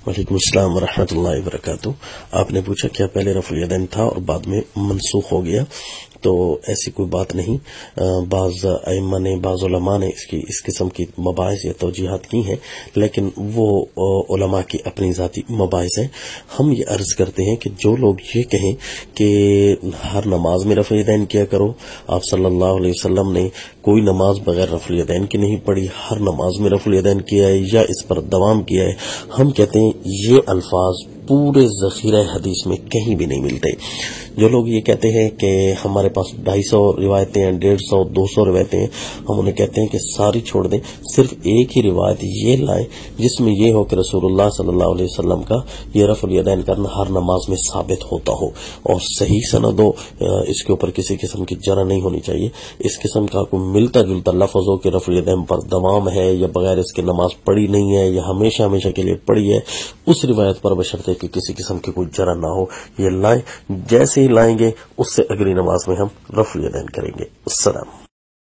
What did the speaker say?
وعلیکم السلام ورحمۃ اللہ وبرکاتہ۔ آپ نے پوچھا کیا پہلے رفع الیدین تھا اور بعد میں منسوخ ہو گیا؟ تو ایسی کوئی بات نہیں۔ بعض ائمہ نے، بعض علماء نے اس قسم کی مباحث یا توجیحات کی ہیں، لیکن وہ علماء کی اپنی ذاتی مباحث ہیں۔ ہم یہ عرض کرتے ہیں کہ جو لوگ یہ کہیں کہ ہر نماز میں رفع الیدین کیا کرو، آپ صلی اللہ علیہ وسلم نے کوئی نماز بغیر رفع الیدین کی نہیں پڑھی، ہر نماز میں رفع الیدین کیا ہے یا اس پر دوام کیا ہے، ہم کہتے ہیں یہ الفاظ پورے ذخیرہ حدیث میں کہیں بھی نہیں ملتے۔ جو لوگ یہ کہتے ہیں کہ ہمارے پاس 250 روایتیں ہیں، 150 200 روایتیں ہیں، ہم انہیں کہتے ہیں کہ ساری چھوڑ دیں، صرف ایک ہی روایت یہ لائیں جس میں یہ ہو کہ رسول اللہ صلی اللہ علیہ وسلم کا یہ رفع الیدین کرنا ہر نماز میں ثابت ہوتا ہو اور صحیح سند ہو، اس کے اوپر کسی قسم کی جرح نہیں ہونی چاہیے۔ اس قسم کا کوئی ملتا جلتا لفظ ہو کہ رفع الیدین پر دوام ہے یا بغیر اس کے نماز پڑھی نہیں ہے یا ہمیشہ کے لیے پڑھی ہے، اس روایت پر بشرطے کہ کسی قسم کی کوئی جرح نہ ہو یہ لائیں۔ جیسے ہی لائیں گے اس سے اگلی نماز میں ہم رفع الیدین کریں گے۔ السلام۔